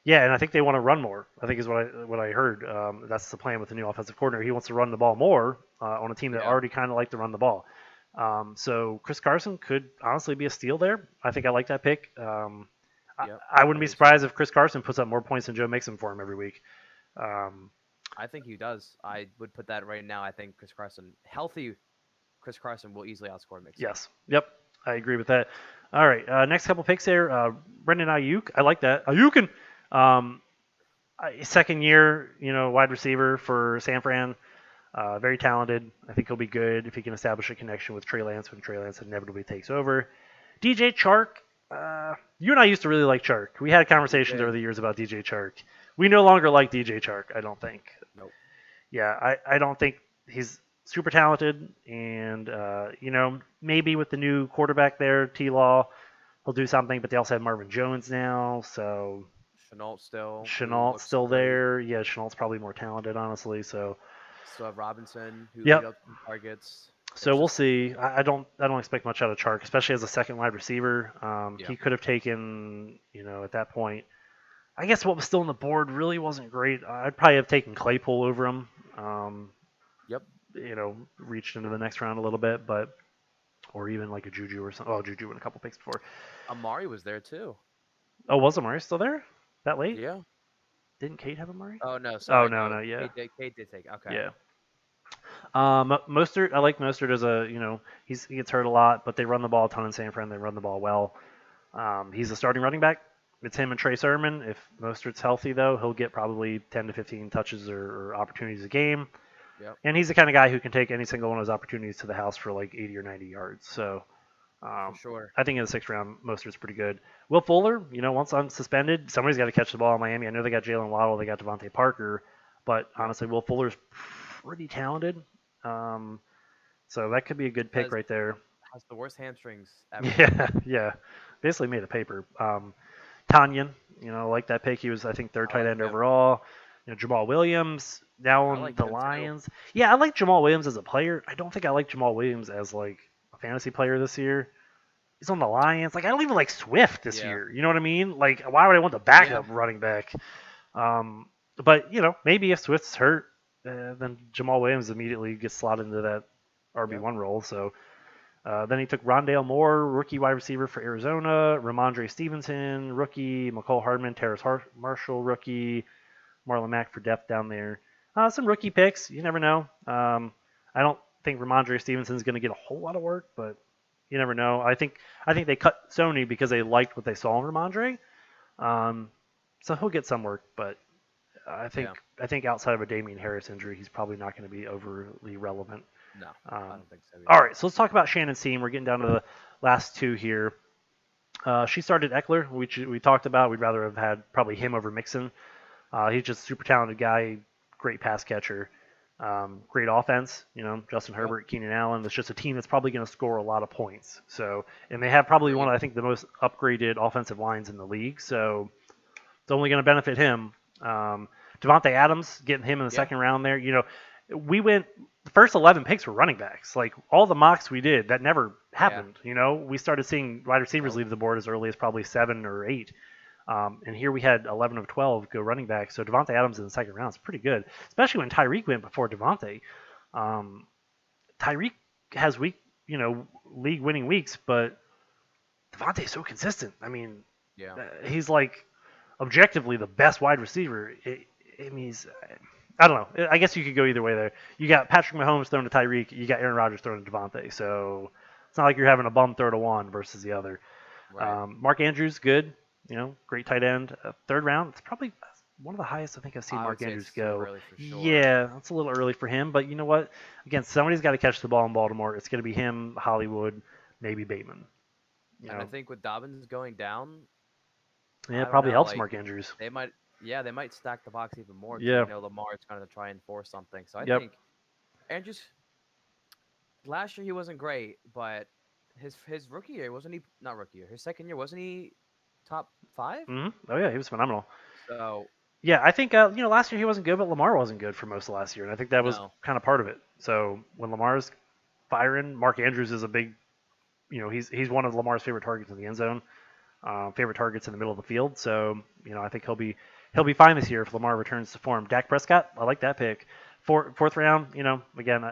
Yeah, and I think they want to run more. I think is what I heard. That's the plan with the new offensive coordinator. He wants to run the ball more on a team that Yeah. already kind of like to run the ball. So Chris Carson could honestly be a steal there. I think I like that pick. I, Yep. I wouldn't I be do too. surprised if Chris Carson puts up more points than Joe Mixon for him every week. Um, I think he does. I would put that right now. I think healthy Chris Carson will easily outscore Mixon. yes. Yep. I agree with that. All right. Next couple picks there. Brendan Ayuk. I like that. Ayukin. Um, second year, wide receiver for San Fran. Very talented. I think he'll be good if he can establish a connection with Trey Lance when Trey Lance inevitably takes over. DJ Chark. You and I used to really like Chark. We had We conversations over did. the years about DJ Chark. We no longer like DJ Chark, I don't think. Nope. Yeah, I don't think he's super talented. And, maybe with the new quarterback there, T Law, he'll do something. But they also have Marvin Jones now. So Chenault still, who Chenault's looks still great. there. Yeah, Chenault's probably more talented, honestly. So, Still have Robinson, who yep. lead up some targets. So It's we'll just see. I don't expect much out of Chark, especially as a second wide receiver. yeah. He could have taken, at that point. I guess what was still on the board really wasn't great. I'd probably have taken Claypool over him. Um, Yep. reached into the next round a little bit, but or even like a Juju or something. Oh, Juju went a couple picks before. Amari was there too. Oh, was Amari still there? That late? Yeah. Didn't Kate have Amari? Oh no, Oh sorry, no, no. no, yeah, Kate did take. Okay. yeah. Mostert, I like Mostert as he gets hurt a lot, but they run the ball a ton in San Fran. They run the ball well. He's a starting running back. It's him and Trey Sermon. If Mostert's healthy, though, he'll get probably 10 to 15 touches or opportunities a game. Yep. And he's the kind of guy who can take any single one of those opportunities to the house for like 80 or 90 yards. So For sure. I think in the sixth round, Mostert's pretty good. Will Fuller, once unsuspended, somebody's got to catch the ball in Miami. I know they got Jalen Waddle, they got Devontae Parker, but Yep. honestly, Will Fuller's pretty talented. Um, so that could be a good pick Has right there. has the worst hamstrings ever. Yeah, yeah. Basically made of paper. Tanyan, like that pick. He was, I think, third I tight like end him. overall. Jamal Williams now I on like the him too. Lions. Yeah, I like Jamal Williams as a player. I don't think I like Jamal Williams as like a fantasy player this year. He's on the Lions. Like I don't even like Swift this Yeah. year. You know what I mean? Like why would I want the Yeah. backup running back? Um, but maybe if Swift's hurt, then Jamal Williams immediately gets slotted into that Yep. RB1 role. So then he took Rondale Moore, rookie wide receiver for Arizona, Ramondre Stevenson, rookie, McCole Hardman, Terrace Marshall, rookie, Marlon Mack for depth down there. Some rookie picks. You never know. I don't think Ramondre Stevenson is going to get a whole lot of work, but you never know. I think they cut Sony because they liked what they saw in Ramondre. Um, so he'll get some work, but I think Yeah. I think outside of a Damian Harris injury, he's probably not going to be overly relevant. No, I Um, don't think so all either. right, so let's talk about Shannon Seam. We're getting down to the last two here. She started Eckler, which we talked about. We'd rather have had probably him over Mixon. He's just a super talented guy, great pass catcher, great offense. Justin Yep. Herbert, Keenan Allen. It's just a team that's probably going to score a lot of points. So, and they have probably one Agreed. of, I think, the most upgraded offensive lines in the league. So it's only going to benefit him. Devontae Adams, getting him in the Yeah. second round there. We went the first 11 picks were running backs. Like all the mocks we did, that never Yeah. happened. We started seeing wide receivers Nope. leave the board as early as probably 7 or 8. And here we had 11 of 12 go running back. So Devontae Adams in the second round is pretty good, especially when Tyreek went before Devontae. Um, Tyreek has league winning weeks, but Devontae's so consistent. I mean, Yeah. he's like objectively the best wide receiver. I mean, I don't know. I guess you could go either way there. You got Patrick Mahomes throwing to Tyreek. You got Aaron Rodgers throwing to Devontae. So it's not like you're having a bum throw to one versus the other. Right. Mark Andrews, good. Great tight end. Third round, it's probably one of the highest I think I've seen I Mark would say Andrews it's too go. early for sure. Yeah, that's a little early for him, but you know what? Again, somebody's got to catch the ball in Baltimore. It's going to be him, Hollywood, maybe Bateman. You And I know, think with Dobbins going down, yeah, it I don't probably know. helps Like Mark Andrews. they might, yeah, they might stack the box even more because Yeah, they know Lamar's going to try and force something. So I yep. think Andrews last year he wasn't great, but his rookie year wasn't he not rookie year. His second year wasn't he top 5? Oh yeah, he was phenomenal. So Yeah, I think last year he wasn't good, but Lamar wasn't good for most of last year, and I think that was no. kind of part of it. So when Lamar's firing, Mark Andrews is a big, he's one of Lamar's favorite targets in the end zone, favorite targets in the middle of the field. So I think he'll be fine this year if Lamar returns to form. Dak Prescott, I like that pick. Fourth round, again,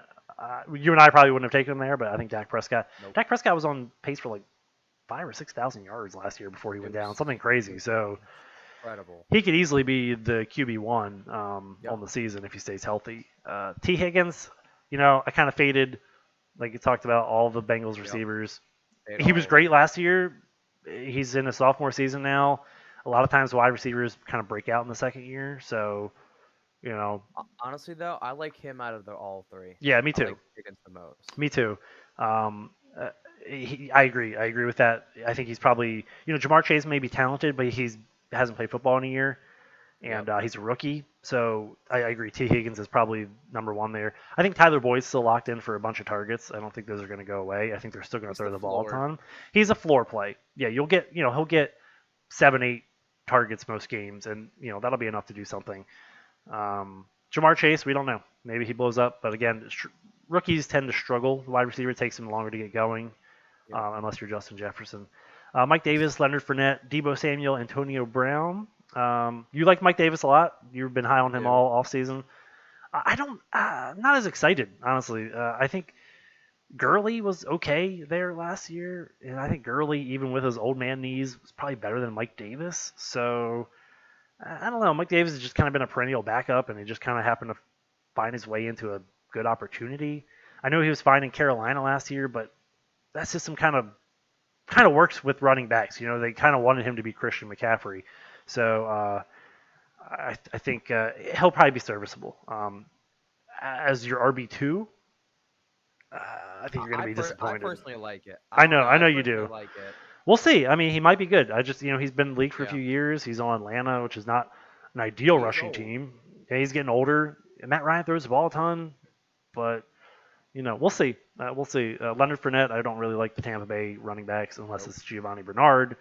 you and I probably wouldn't have taken him there, but I think Dak Prescott. Nope. Dak Prescott was on pace for like 5 or 6 thousand yards last year before he It went down, was something it crazy. was So incredible. he could easily be the QB1 Yep. on the season if he stays healthy. T. Higgins, I kind of faded, like you talked about, all the Bengals Yep. receivers. Ate He all was of them. great last year. He's in a sophomore season now. A lot of times wide receivers kind of break out in the second year. So, you know, Honestly though, I like him out of the all three. yeah, me I too. like Higgins the most. Me too. Um, I agree. I agree with that. I think he's probably, Jamar Chase may be talented, but he's hasn't played football in a year. Yep. And he's a rookie. So I agree. T. Higgins is probably number one there. I think Tyler Boyd's still locked in for a bunch of targets. I don't think those are going to go away. I think they're still going to He's throw the the ball a floor. ton. He's a floor play. Yeah, he'll get 7, 8 targets most games, and that'll be enough to do something. Jamar Chase, we don't know. Maybe he blows up, but again, rookies tend to struggle. The wide receiver takes them longer to get going, Yep. unless you're Justin Jefferson. Mike Davis, Leonard Fournette, Debo Samuel, Antonio Brown. You like Mike Davis a lot. You've been high I on him do. all offseason. I don't, not as excited, honestly. I think Gurley was okay there last year, and I think Gurley, even with his old man knees, was probably better than Mike Davis. So I don't know. Mike Davis has just kind of been a perennial backup, and he just kind of happened to find his way into a good opportunity. I know he was fine in Carolina last year, but that system kind of works with running backs. You know, they kind of wanted him to be Christian McCaffrey, so I think he'll probably be serviceable. As your RB2, I think you're going to be I disappointed. personally like it. I I don't know, know. I I know you personally do. like it. We'll see. I mean, he might be good. I just, he's been in the league for a Yeah. few years. He's on Atlanta, which is not an ideal He is rushing old. team. Yeah, he's getting older. Matt Ryan throws the ball a ton, but we'll see. We'll see. Leonard Fournette, I don't really like the Tampa Bay running backs unless Nope. it's Giovanni Bernard,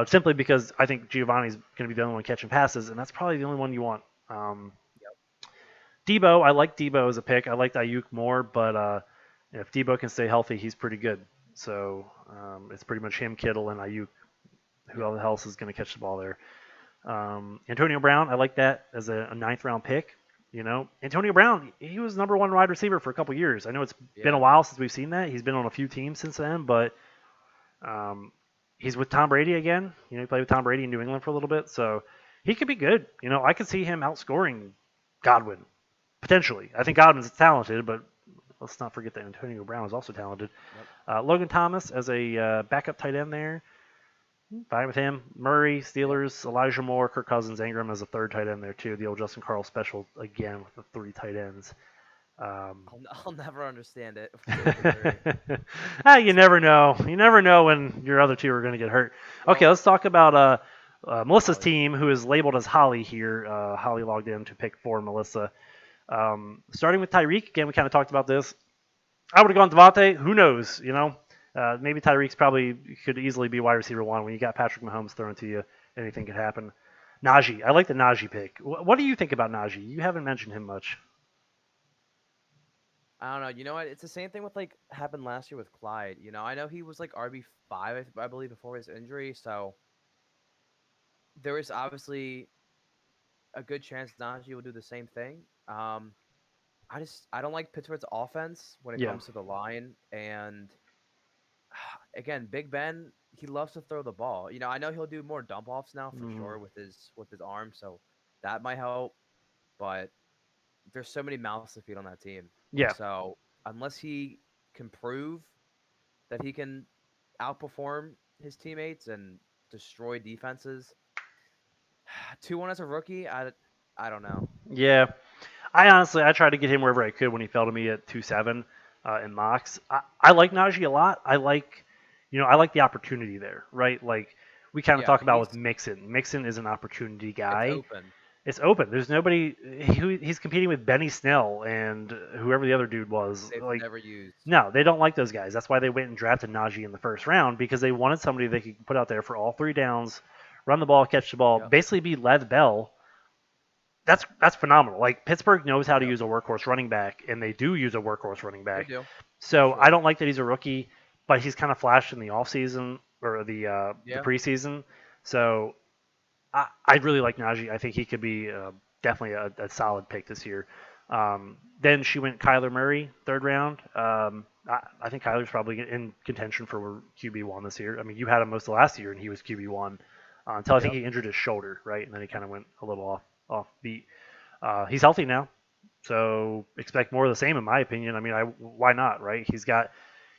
simply because I think Giovanni's going to be the only one catching passes, and that's probably the only one you want. Um, Yep. Debo, I like Debo as a pick. I liked Ayuk more, but if Debo can stay healthy, he's pretty good. So it's pretty much him, Kittle, and Ayuk. Who Yep. else is going to catch the ball there? Antonio Brown, I like that as a ninth round pick. Antonio Brown, he was number one wide receiver for a couple years. I know it's been a Yeah. while since we've seen that. He's been on a few teams since then, but um, he's with Tom Brady again. He played with Tom Brady in New England for a little bit, so he could be good. I could see him outscoring Godwin potentially. I think Godwin's talented, but let's not forget that Antonio Brown is also talented. Yep. Logan Thomas as a backup tight end there. Fine with him. Murray, Yep. Steelers, Elijah Moore, Kirk Cousins, Ingram as a third tight end there too. The old Justin Carl special again with the three tight ends. Um, I'll never understand it. With the three. you never know. You never know when your other two are going to get hurt. Okay, Well, let's talk about Melissa's Holly. team, who is labeled as Holly here. Holly logged in to pick for Melissa. Starting with Tyreek, again, we kind of talked about this. I would have gone Devontae. Who knows? Maybe Tyreek's probably could easily be wide receiver one. When you got Patrick Mahomes thrown to you, anything could happen. Najee, I like the Najee pick. What do you think about Najee? You haven't mentioned him much. I don't know. You know what? It's the same thing with like happened last year with Clyde. I know he was like RB5, I believe, before his injury. So there is obviously a good chance Najee will do the same thing. I don't like Pittsburgh's offense when it Yeah. comes to the line, and again, Big Ben, he loves to throw the ball. I know he'll do more dump offs now for Mm, sure with his arm, so that might help. But there's so many mouths to feed on that team. yeah. So unless he can prove that he can outperform his teammates and destroy defenses, 2-1 as a rookie, I don't know. Yeah. I tried to get him wherever I could when he fell to me at 2.7 in mocks. I like Najee a lot. I like the opportunity there, right? Like we kind of Yeah, talk about with Mixon. Mixon is an opportunity it's guy. open. It's open. There's nobody. He's competing with Benny Snell and whoever the other dude was. They've Like, never used. no, they don't like those guys. That's why they went and drafted Najee in the first round because they wanted somebody they could put out there for all three downs, run the ball, catch the ball, Yep. basically be Lev Bell. That's phenomenal. Like Pittsburgh knows how to Yep. use a workhorse running back, and they do use a workhorse running They back. do for So I sure. don't like that he's a rookie, but he's kind of flashed in the offseason or the Yeah. preseason. So I really like Najee. I think he could be definitely a solid pick this year. Then she went Kyler Murray, third round. I think Kyler's probably in contention for QB1 this year. I mean, you had him most of last year, and he was QB1 until I think Yep. he injured his shoulder, right? And then he kind of went a little off beat. He's healthy now, so expect more of the same, in my opinion. I mean, why not, right? He's got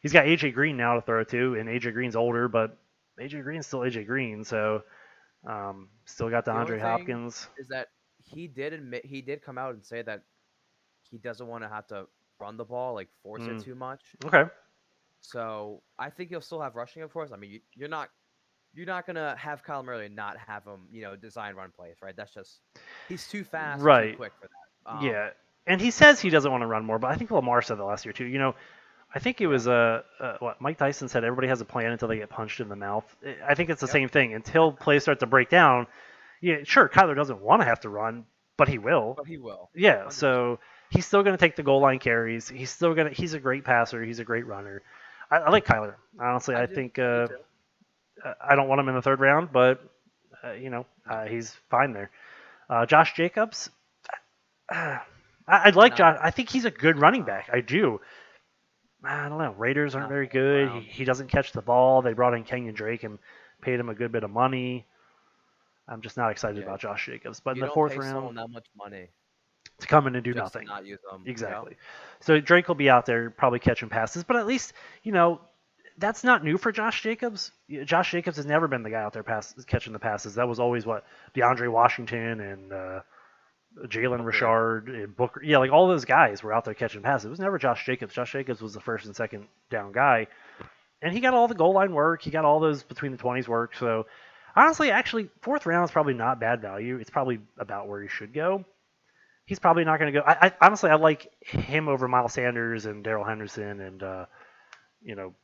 AJ Green now to throw to, and AJ Green's older, but AJ Green's still AJ Green, so still got The only DeAndre thing Hopkins. is that he did come out and say that he doesn't want to have to run the ball, like force it Mm, too much. okay, So I think he'll still have rushing, of course. I mean, you're not gonna have Kyle Murray and not have him, design run plays, right? That's just he's too fast, too right, quick for that. yeah. And he says he doesn't want to run more, but I think Lamar said that last year too. I think it Yeah. was what Mike Tyson said. Everybody has a plan until they get punched in the mouth. I think it's the Yep. same thing. Until plays start to break down, yeah, sure, Kyler doesn't want to have to run, but he will. But he will. Yeah, 100%. so He's still going to take the goal line carries. He's a great passer. He's a great runner. I like Kyler. Honestly, I I do. think I do too. I don't want him in the third round, but No. he's fine there. Josh Jacobs, I'd like Nah. Josh. I think he's a good running back. I do. I don't know. Raiders aren't Not very fourth good. He, round. he doesn't catch the ball. They brought in Kenyon Drake and paid him a good bit of money. I'm just not excited Yeah. about Josh Jacobs. But in You the don't fourth pay round, someone that much money to come in and do just to nothing. not use them. Yeah. Exactly. So Drake will be out there probably catching passes, but at least, that's not new for Josh Jacobs. Josh Jacobs has never been the guy out there catching the passes. That was always what DeAndre Washington and Jalen Booker. Richard and Booker. Yeah, like all those guys were out there catching passes. It was never Josh Jacobs. Josh Jacobs was the first and second down guy, and he got all the goal line work. He got all those between the 20s work. So honestly, actually, fourth round is probably not bad value. It's probably about where he should go. He's probably not going to go. I honestly, I like him over Miles Sanders and Daryl Henderson and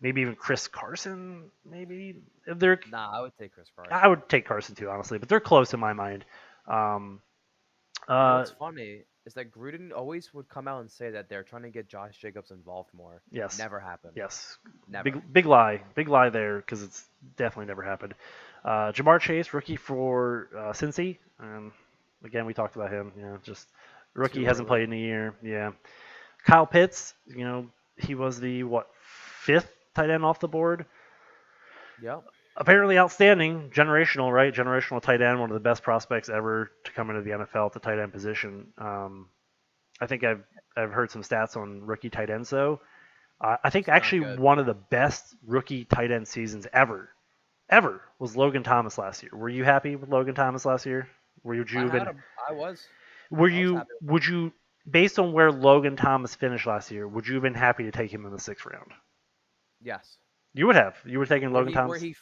maybe even Chris Carson. Maybe they're. Nah, I would take Chris I Carson. would take Carson too, honestly, but they're close in my mind. Um, You know uh, what's funny is that Gruden always would come out and say that they're trying to get Josh Jacobs involved more. yes, Never happened. yes, Never. big lie there because it's definitely never happened. Jamar Chase, rookie for Cincy. Again, we talked about him. Just rookie Too hasn't early. played in a year. Yeah, Kyle Pitts. He was the fifth tight end off the board. Yep. Apparently outstanding, generational, right? Generational tight end, one of the best prospects ever to come into the NFL at the tight end position. I think I've heard some stats on rookie tight ends though. I think It's not actually good. one of the best rookie tight end seasons ever was Logan Thomas last year. Were you happy with Logan Thomas last year? Were you I been had him. I was. were I was you happy. would you based on where Logan Thomas finished last year, would you have been happy to take him in the sixth round? Yes. You would have. You were taking Where Logan he where Thomas. he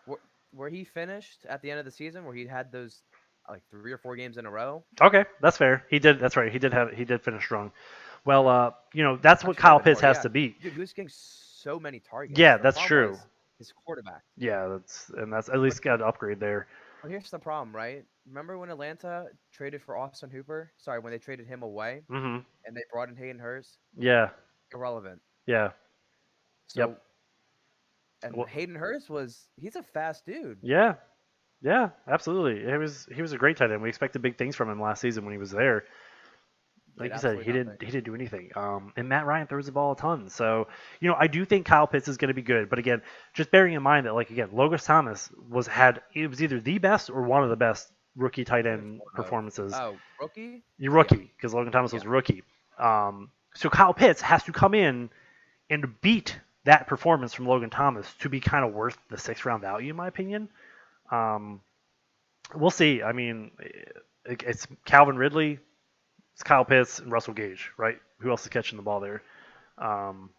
where, where he finished at the end of the season, where he had those like 3 or 4 games in a row. Okay, that's fair. He did. That's right. He did finish strong. Well, that's what Actually, might Kyle have been Pitts more. has Yeah, to beat. dude, he was getting so many targets. Yeah, The that's problem true. was his quarterback. Yeah, that's at least got an upgrade there. But here's the problem, right? Remember when Atlanta traded for Austin Hooper? Sorry, when they traded him away Hmm. and they brought in Hayden Hurst? Yeah. Irrelevant. Yeah. Yep. So, and Well, Hayden Hurst he's a fast dude. yeah. Yeah. Absolutely. He was a great tight end. We expected big things from him last season when he was there. Did Like you said, absolutely nothing. he didn't do anything. And Matt Ryan throws the ball a ton. So I do think Kyle Pitts is going to be good. But again, just bearing in mind that like again, Logan Thomas it was either the best or one of the best rookie I tight think it's end one of. performances. Oh, rookie? You Yeah. rookie because Logan Thomas Yeah. was a rookie. So Kyle Pitts has to come in and beat that performance from Logan Thomas to be kind of worth the sixth round value, in my opinion. Um, we'll see. I mean, it's Calvin Ridley, it's Kyle Pitts, and Russell Gage, right? Who else is catching the ball there? Um,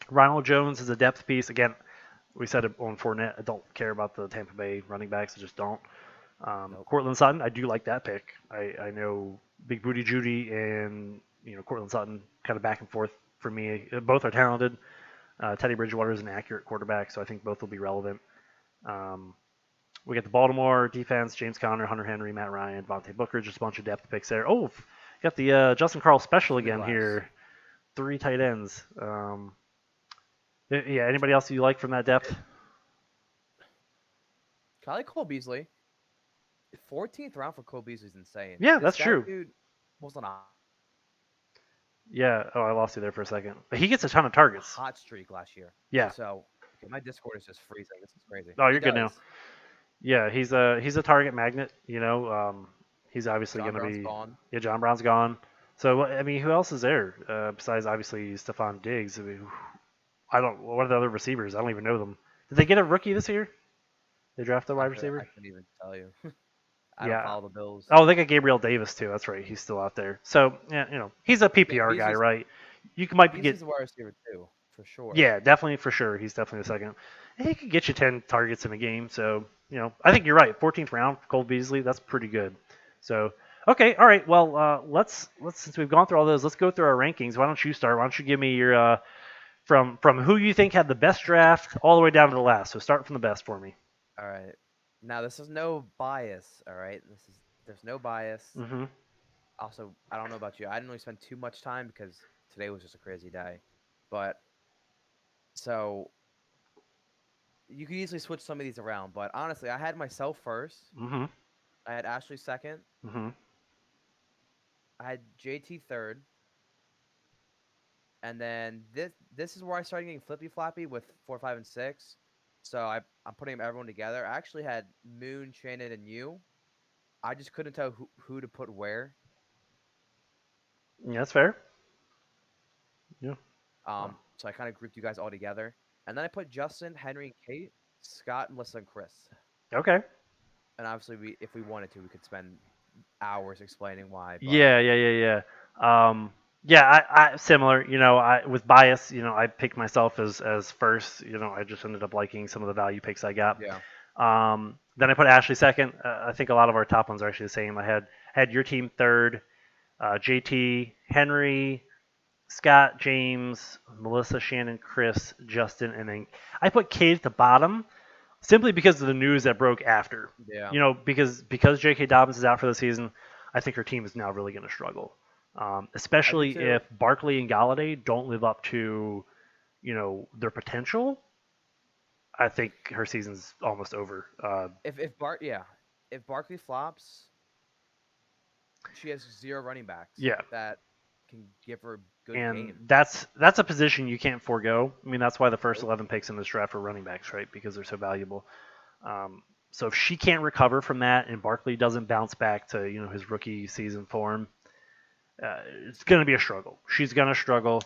Ronald Jones is a depth piece. Again, we said it on Fournette. I don't care about the Tampa Bay running backs. I just don't. Nope. Cortland Sutton, I do like that pick. I know Big Booty Judy and Cortland Sutton kind of back and forth for me. Both are talented. Teddy Bridgewater is an accurate quarterback, so I think both will be relevant. Um, we get the Baltimore defense: James Conner, Hunter Henry, Matt Ryan, Devontae Booker. Just a bunch of depth picks there. Oh, got the Justin Carl special In the again class. here. 3 tight ends. Yeah. Anybody else you like from that depth? I like Cole Beasley. 14th round for Cole Beasley is insane. Yeah, that's That true. dude was on a Yeah. Oh, I lost you there for a second. But he gets a ton of targets. hot streak last year. Yeah. So okay, my Discord is just freezing. This is crazy. Oh, He you're good now. does. Yeah, he's a target magnet. He's obviously John going to Brown's be. gone. Yeah, John Brown's gone. So I mean, who else is there besides obviously Stephon Diggs? I mean, I don't. What are the other receivers? I don't even know them. Did they get a rookie this year? They draft a wide I receiver. couldn't even tell you. I don't Yeah. follow the Bills. Oh, they got Gabriel Davis too. That's right. He's still out there. So yeah, he's a Yeah, PPR guy, Beasley's right? Might be Beasley's a wide receiver too, for sure. Yeah, definitely for sure. He's definitely the second. And he could get you 10 targets in a game. So I think you're right. 14th round, Cole Beasley. That's pretty good. So okay, all right. Well, let's since we've gone through all those, let's go through our rankings. Why don't you start? Why don't you give me your from who you think had the best draft all the way down to the last. So start from the best for me. All right. Now this is no bias. All right. There's no bias. Mm-hmm. also, I don't know about you. I didn't really spend too much time because today was just a crazy day. But so you could easily switch some of these around. But honestly, I had myself first. Mm-hmm. I had Ashley second. Mm-hmm. I had JT third. And then this is where I started getting flippy floppy with 4, 5, and 6. So I'm putting everyone together. I actually had Moon, Shannon, and you. I just couldn't tell who to put where. Yeah, that's fair. Yeah. Oh. So I kind of grouped you guys all together, and then I put Justin, Henry, and Kate, Scott, Melissa, and Chris. Okay. And obviously, if we wanted to, we could spend hours explaining why. But Yeah, yeah, yeah, yeah. Yeah, I similar. I with bias. I picked myself as first. I just ended up liking some of the value picks I got. yeah, Then I put Ashley second. I think a lot of our top ones are actually the same. I had your team third. JT, Henry, Scott, James, Melissa, Shannon, Chris, Justin, and then I put Kate at the bottom simply because of the news that broke after. yeah, Because J.K. Dobbins is out for the season, I think her team is now really going to struggle, I do especially too. if Barkley and Galladay don't live up to their potential. I think her season's almost over. If Barkley flops, she has zero running backs Yeah, that can give her good and games. that's a position you can't forego. I mean, that's why the first Nope. 11 picks in this draft are running backs, right? Because they're so valuable. So if she can't recover from that, and Barkley doesn't bounce back to his rookie season form, it's going to be a struggle. She's going to struggle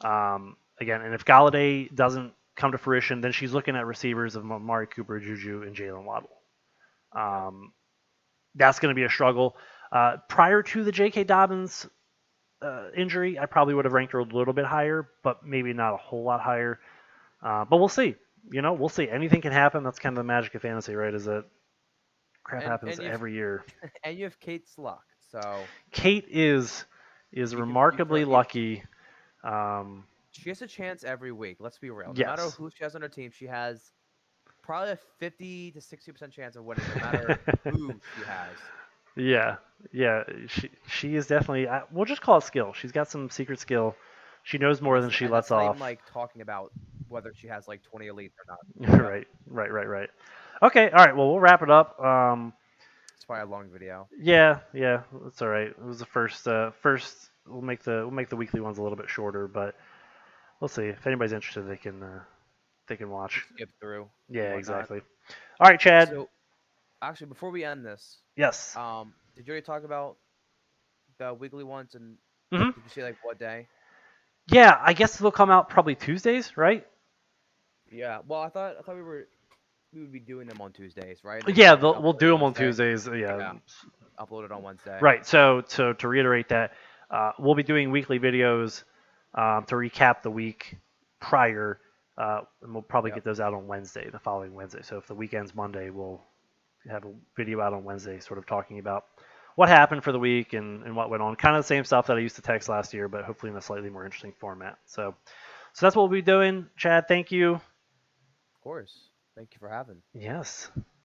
again. And if Galladay doesn't come to fruition, then she's looking at receivers of Amari Cooper, Juju, and Jalen Waddle. Yeah, Um, that's going to be a struggle. Prior to the J.K. Dobbins injury, I probably would have ranked her a little bit higher, but maybe not a whole lot higher. But we'll see. We'll see. Anything can happen. That's kind of the magic of fantasy, right? Is that crap and happens and you've every year. and you have Kate's luck, so Kate is you can throw remarkably lucky. she has a chance every week. Let's be real. No matter Yes. who she has on her team, she has probably a 50 to 60% chance of winning, no matter who she has. Yeah, yeah. She is definitely. We'll just call it skill. She's got some secret skill. She knows more than she And lets that's not even off. like talking about whether she has like 20 elites or not. Yeah, Right, right, right, right. Okay, all right. Well, we'll wrap it up. it's probably a long video. Yeah, yeah. That's all right. It was the first. First, we'll make the weekly ones a little bit shorter, but we'll see. If anybody's interested, they can watch. Just skip through and Yeah, whatnot. exactly. All right, Chad. So actually, before we end this, Yes. did you already talk about the weekly ones? And Hmm. did you say like what day? Yeah, I guess they'll come out probably Tuesdays, right? Yeah. Well, I thought we would be doing them on Tuesdays, right? And then Yeah, getting we'll uploaded do them on Wednesday. Tuesdays. Yeah, Yeah, uploaded on Wednesday. right. So to reiterate that, we'll be doing weekly videos to recap the week prior, and we'll probably Yep. get those out on Wednesday, the following Wednesday. So if the weekend's Monday, we'll have a video out on Wednesday, sort of talking about what happened for the week and what went on. Kind of the same stuff that I used to text last year, but hopefully in a slightly more interesting format. So that's what we'll be doing. Chad, thank you. Of course. Thank you for having. Yes.